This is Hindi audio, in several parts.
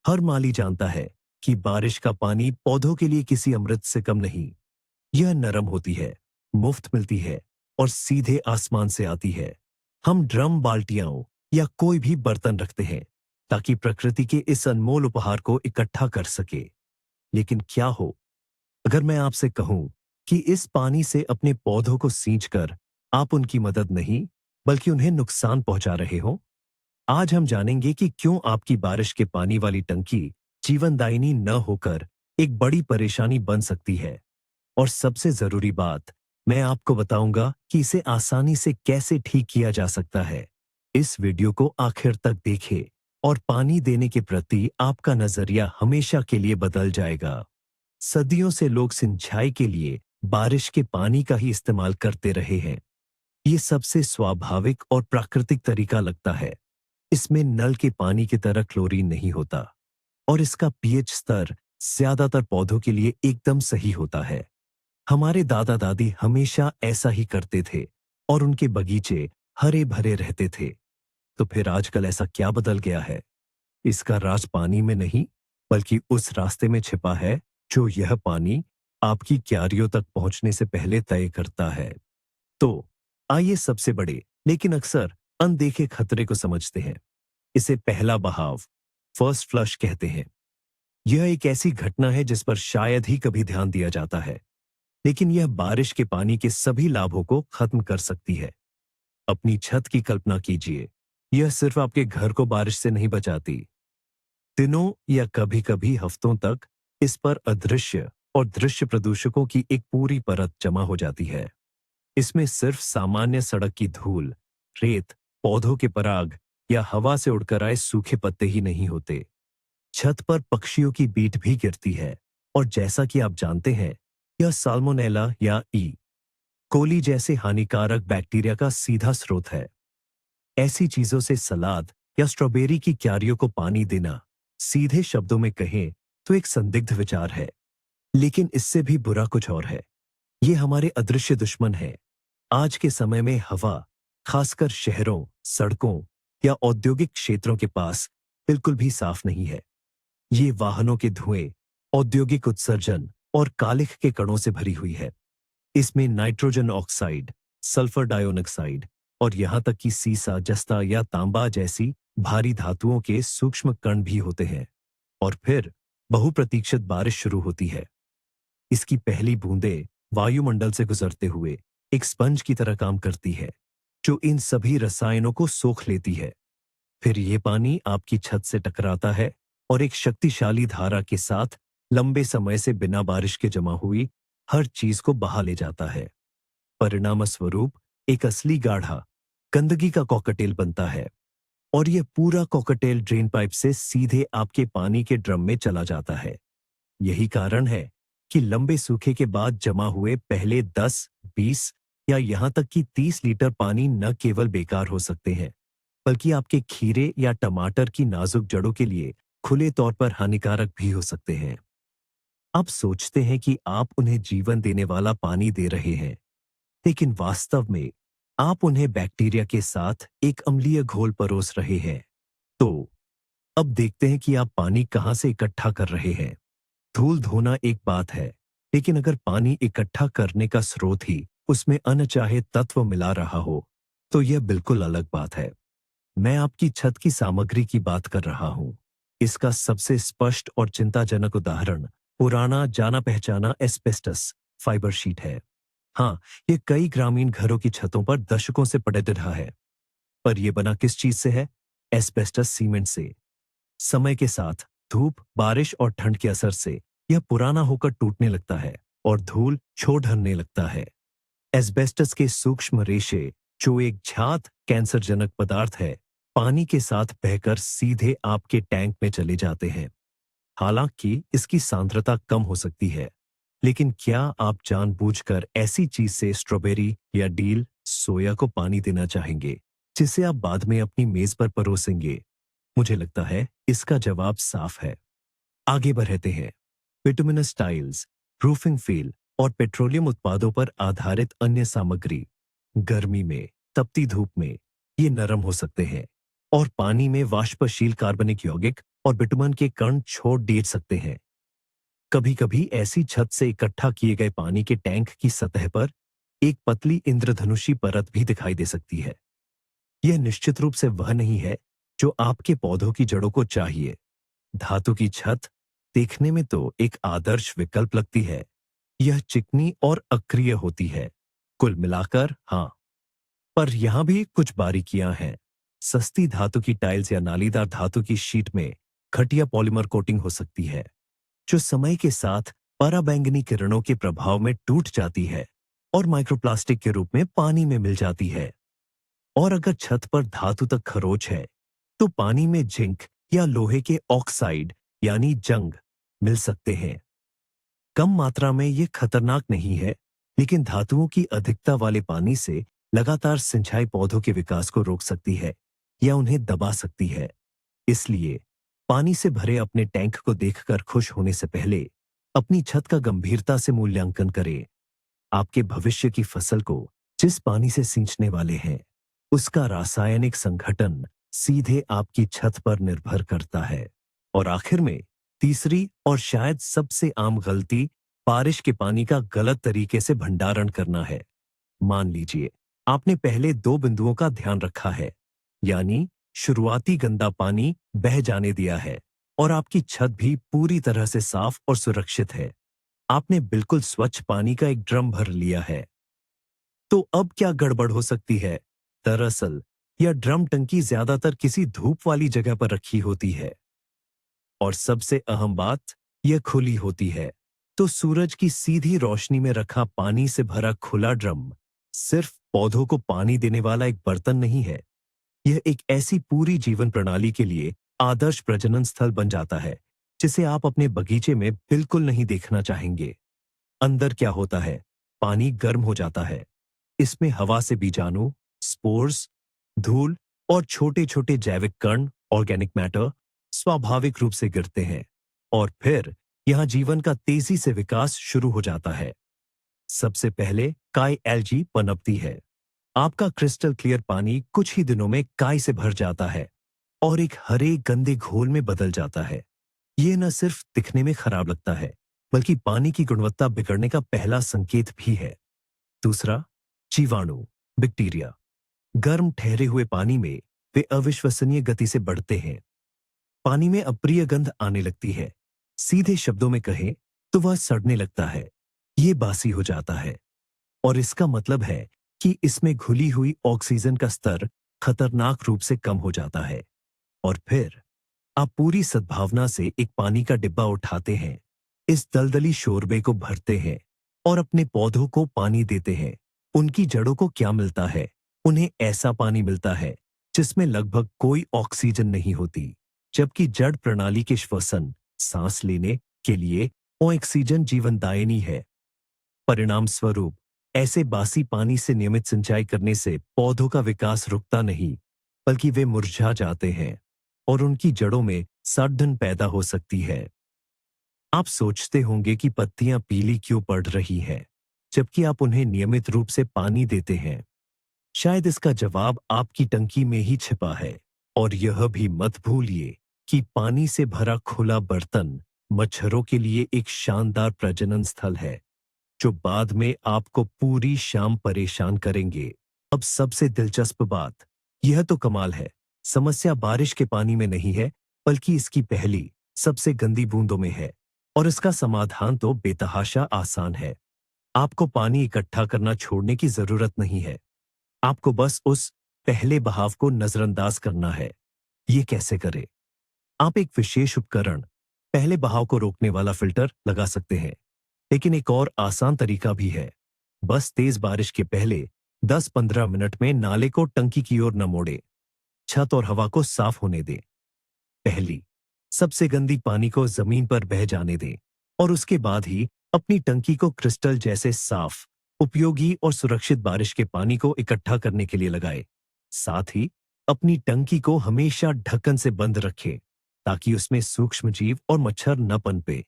हर माली जानता है कि बारिश का पानी पौधों के लिए किसी अमृत से कम नहीं। यह नरम होती है, मुफ्त मिलती है और सीधे आसमान से आती है। हम ड्रम, बाल्टियां या कोई भी बर्तन रखते हैं ताकि प्रकृति के इस अनमोल उपहार को इकट्ठा कर सके। लेकिन क्या हो अगर मैं आपसे कहूं कि इस पानी से अपने पौधों को सींचकर आप उनकी मदद नहीं बल्कि उन्हें नुकसान पहुंचा रहे हो? आज हम जानेंगे कि क्यों आपकी बारिश के पानी वाली टंकी जीवनदायिनी न होकर एक बड़ी परेशानी बन सकती है। और सबसे जरूरी बात, मैं आपको बताऊंगा कि इसे आसानी से कैसे ठीक किया जा सकता है। इस वीडियो को आखिर तक देखें और पानी देने के प्रति आपका नजरिया हमेशा के लिए बदल जाएगा। सदियों से लोग सिंचाई के लिए बारिश के पानी का ही इस्तेमाल करते रहे हैं। ये सबसे स्वाभाविक और प्राकृतिक तरीका लगता है। इसमें नल के पानी की तरह क्लोरीन नहीं होता और इसका पीएच स्तर ज्यादातर पौधों के लिए एकदम सही होता है। हमारे दादा दादी हमेशा ऐसा ही करते थे और उनके बगीचे हरे भरे रहते थे। तो फिर आजकल ऐसा क्या बदल गया है? इसका राज पानी में नहीं बल्कि उस रास्ते में छिपा है जो यह पानी आपकी क्यारियों तक पहुंचने से पहले तय करता है। तो आइए सबसे बड़े लेकिन अक्सर अनदेखे खतरे को समझते हैं। इसे पहला बहाव, फर्स्ट फ्लश कहते हैं। यह एक ऐसी घटना है जिस पर शायद ही कभी ध्यान दिया जाता है, लेकिन यह बारिश के पानी के सभी लाभों को खत्म कर सकती है। अपनी छत की कल्पना कीजिए। यह सिर्फ आपके घर को बारिश से नहीं बचाती, दिनों या कभी-कभी हफ्तों तक इस पर अदृश्य और दृश्य प्रदूषकों की एक पूरी परत जमा हो जाती है। इसमें सिर्फ सामान्य सड़क की धूल, रेत, पौधों के पराग या हवा से उड़कर आए सूखे पत्ते ही नहीं होते। छत पर पक्षियों की बीट भी गिरती है और जैसा कि आप जानते हैं, यह साल्मोनेला या ई कोली जैसे हानिकारक बैक्टीरिया का सीधा स्रोत है। ऐसी चीजों से सलाद या स्ट्रॉबेरी की क्यारियों को पानी देना, सीधे शब्दों में कहें तो एक संदिग्ध विचार है। लेकिन इससे भी बुरा कुछ और है। ये हमारे अदृश्य दुश्मन है। आज के समय में हवा, खासकर शहरों, सड़कों या औद्योगिक क्षेत्रों के पास बिल्कुल भी साफ नहीं है। ये वाहनों के धुएं, औद्योगिक उत्सर्जन और कालिख के कणों से भरी हुई है। इसमें नाइट्रोजन ऑक्साइड, सल्फर डाइऑक्साइड और यहां तक कि सीसा, जस्ता या तांबा जैसी भारी धातुओं के सूक्ष्म कण भी होते हैं। और फिर बहुप्रतीक्षित बारिश शुरू होती है। इसकी पहली बूंदें वायुमंडल से गुजरते हुए एक स्पंज की तरह काम करती है, जो इन सभी रसायनों को सोख लेती है। फिर ये पानी आपकी छत से टकराता है और एक शक्तिशाली धारा के साथ लंबे समय से बिना बारिश के जमा हुई हर चीज को बहा ले जाता है। परिणाम स्वरूप एक असली गाढ़ा गंदगी का कॉकटेल बनता है और यह पूरा कॉकटेल ड्रेन पाइप से सीधे आपके पानी के ड्रम में चला जाता है। यही कारण है कि लंबे सूखे के बाद जमा हुए पहले 10, 20 या यहां तक कि 30 लीटर पानी न केवल बेकार हो सकते हैं, बल्कि आपके खीरे या टमाटर की नाजुक जड़ों के लिए खुले तौर पर हानिकारक भी हो सकते हैं। आप सोचते हैं कि आप उन्हें जीवन देने वाला पानी दे रहे हैं, लेकिन वास्तव में आप उन्हें बैक्टीरिया के साथ एक अम्लीय घोल परोस रहे हैं। तो अब देखते हैं कि आप पानी कहां से इकट्ठा कर रहे हैं। धूल धोना एक बात है, लेकिन अगर पानी इकट्ठा करने का स्रोत ही उसमें अनचाहे तत्व मिला रहा हो, तो यह बिल्कुल अलग बात है। मैं आपकी छत की सामग्री की बात कर रहा हूं। इसका सबसे स्पष्ट और चिंताजनक उदाहरण पुराना जाना पहचाना एस्बेस्टस फाइबर शीट है। हाँ, ये कई ग्रामीण घरों की छतों पर दशकों से पड़े रहा है। पर यह बना किस चीज से है? एस्बेस्टस सीमेंट से। समय के साथ धूप, बारिश और ठंड के असर से यह पुराना होकर टूटने लगता है और धूल छोड़ ढलने लगता है। एस्बेस्टस के सूक्ष्म रेशे, जो एक झात कैंसरजनक पदार्थ है, पानी के साथ बहकर सीधे आपके टैंक में चले जाते हैं। हालांकि इसकी सांद्रता कम हो सकती है, लेकिन क्या आप जानबूझकर ऐसी चीज से स्ट्रॉबेरी या डील सोया को पानी देना चाहेंगे, जिसे आप बाद में अपनी मेज पर परोसेंगे? मुझे लगता है इसका जवाब साफ है। आगे बढ़ते हैं। बिटुमिनस टाइल्स, रूफिंग फील और पेट्रोलियम उत्पादों पर आधारित अन्य सामग्री गर्मी में, तपती धूप में ये नरम हो सकते हैं और पानी में वाष्पशील कार्बनिक यौगिक और बिटुमन के कण छोड़ दे सकते हैं। कभी कभी ऐसी छत से इकट्ठा किए गए पानी के टैंक की सतह पर एक पतली इंद्रधनुषी परत भी दिखाई दे सकती है। यह निश्चित रूप से वह नहीं है जो आपके पौधों की जड़ों को चाहिए। धातु की छत देखने में तो एक आदर्श विकल्प लगती है। यह चिकनी और अक्रिय होती है। कुल मिलाकर हाँ, पर यहां भी कुछ बारीकियां हैं। सस्ती धातु की टाइल्स या नालीदार धातु की शीट में घटिया पॉलीमर कोटिंग हो सकती है, जो समय के साथ पराबैंगनी किरणों के प्रभाव में टूट जाती है और माइक्रोप्लास्टिक के रूप में पानी में मिल जाती है। और अगर छत पर धातु तक खरोच है, तो पानी में जिंक या लोहे के ऑक्साइड यानी जंग मिल सकते हैं। कम मात्रा में ये खतरनाक नहीं है, लेकिन धातुओं की अधिकता वाले पानी से लगातार सिंचाई पौधों के विकास को रोक सकती है या उन्हें दबा सकती है। इसलिए पानी से भरे अपने टैंक को देखकर खुश होने से पहले अपनी छत का गंभीरता से मूल्यांकन करें। आपके भविष्य की फसल को जिस पानी से सींचने वाले हैं, उसका रासायनिक संघटन सीधे आपकी छत पर निर्भर करता है। और आखिर में तीसरी और शायद सबसे आम गलती बारिश के पानी का गलत तरीके से भंडारण करना है। मान लीजिए आपने पहले दो बिंदुओं का ध्यान रखा है, यानी शुरुआती गंदा पानी बह जाने दिया है और आपकी छत भी पूरी तरह से साफ और सुरक्षित है। आपने बिल्कुल स्वच्छ पानी का एक ड्रम भर लिया है। तो अब क्या गड़बड़ हो सकती है? दरअसल यह ड्रम टंकी ज्यादातर किसी धूप वाली जगह पर रखी होती है, और सबसे अहम बात, यह खुली होती है। तो सूरज की सीधी रोशनी में रखा पानी से भरा खुला ड्रम सिर्फ पौधों को पानी देने वाला एक बर्तन नहीं है। यह एक ऐसी पूरी जीवन प्रणाली के लिए आदर्श प्रजनन स्थल बन जाता है जिसे आप अपने बगीचे में बिल्कुल नहीं देखना चाहेंगे। अंदर क्या होता है? पानी गर्म हो जाता है। इसमें हवा से बीजाणु, स्पोर्स, धूल और छोटे छोटे जैविक कण, ऑर्गेनिक मैटर, स्वाभाविक रूप से गिरते हैं और फिर यहां जीवन का तेजी से विकास शुरू हो जाता है। सबसे पहले काई एल्गी पनपती है। आपका क्रिस्टल क्लियर पानी कुछ ही दिनों में काई से भर जाता है और एक हरे गंदे घोल में बदल जाता है। ये न सिर्फ दिखने में खराब लगता है, बल्कि पानी की गुणवत्ता बिगड़ने का पहला संकेत भी है। दूसरा, जीवाणु, बैक्टीरिया। गर्म ठहरे हुए पानी में वे अविश्वसनीय गति से बढ़ते हैं। पानी में अप्रिय गंध आने लगती है। सीधे शब्दों में कहें तो वह सड़ने लगता है। ये बासी हो जाता है और इसका मतलब है कि इसमें घुली हुई ऑक्सीजन का स्तर खतरनाक रूप से कम हो जाता है। और फिर आप पूरी सद्भावना से एक पानी का डिब्बा उठाते हैं, इस दलदली शोरबे को भरते हैं और अपने पौधों को पानी देते हैं। उनकी जड़ों को क्या मिलता है? उन्हें ऐसा पानी मिलता है जिसमें लगभग कोई ऑक्सीजन नहीं होती, जबकि जड़ प्रणाली के श्वसन, सांस लेने के लिए ऑक्सीजन जीवनदायिनी है। परिणाम स्वरूप ऐसे बासी पानी से नियमित सिंचाई करने से पौधों का विकास रुकता नहीं, बल्कि वे मुरझा जाते हैं और उनकी जड़ों में सड़न पैदा हो सकती है। आप सोचते होंगे कि पत्तियां पीली क्यों पड़ रही हैं, जबकि आप उन्हें नियमित रूप से पानी देते हैं। शायद इसका जवाब आपकी टंकी में ही छिपा है। और यह भी मत भूलिए कि पानी से भरा खुला बर्तन मच्छरों के लिए एक शानदार प्रजनन स्थल है, जो बाद में आपको पूरी शाम परेशान करेंगे। अब सबसे दिलचस्प बात, यह तो कमाल है, समस्या बारिश के पानी में नहीं है, बल्कि इसकी पहली सबसे गंदी बूंदों में है। और इसका समाधान तो बेतहाशा आसान है। आपको पानी इकट्ठा करना छोड़ने की जरूरत नहीं है। आपको बस उस पहले बहाव को नजरअंदाज करना है। ये कैसे करें? आप एक विशेष उपकरण, पहले बहाव को रोकने वाला फिल्टर लगा सकते हैं। लेकिन एक और आसान तरीका भी है। बस तेज बारिश के पहले 10-15 मिनट में नाले को टंकी की ओर न मोड़े। छत और हवा को साफ होने दें। पहली सबसे गंदी पानी को जमीन पर बह जाने दें और उसके बाद ही अपनी टंकी को क्रिस्टल जैसे साफ, उपयोगी और सुरक्षित बारिश के पानी को इकट्ठा करने के लिए लगाएं। साथ ही अपनी टंकी को हमेशा ढक्कन से बंद रखें, ताकि उसमें सूक्ष्म जीव और मच्छर न पनपे।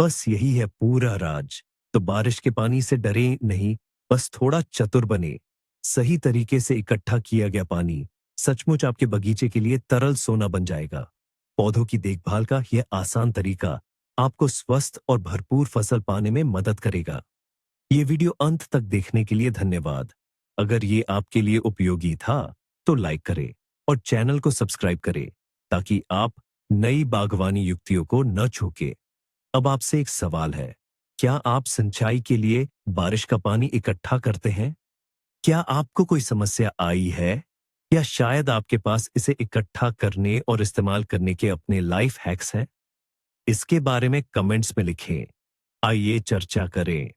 बस यही है पूरा राज। तो बारिश के पानी से डरे नहीं, बस थोड़ा चतुर बने। सही तरीके से इकट्ठा किया गया पानी सचमुच आपके बगीचे के लिए तरल सोना बन जाएगा। पौधों की देखभाल का यह आसान तरीका आपको स्वस्थ और भरपूर फसल पाने में मदद करेगा। ये वीडियो अंत तक देखने के लिए धन्यवाद। अगर ये आपके लिए उपयोगी था, तो लाइक करें और चैनल को सब्सक्राइब करें ताकि आप नई बागवानी युक्तियों को न चूकें। अब आपसे एक सवाल है, क्या आप सिंचाई के लिए बारिश का पानी इकट्ठा करते हैं? क्या आपको कोई समस्या आई है? या शायद आपके पास इसे इकट्ठा करने और इस्तेमाल करने के अपने लाइफ हैक्स हैं? इसके बारे में कमेंट्स में लिखें। आइए चर्चा करें।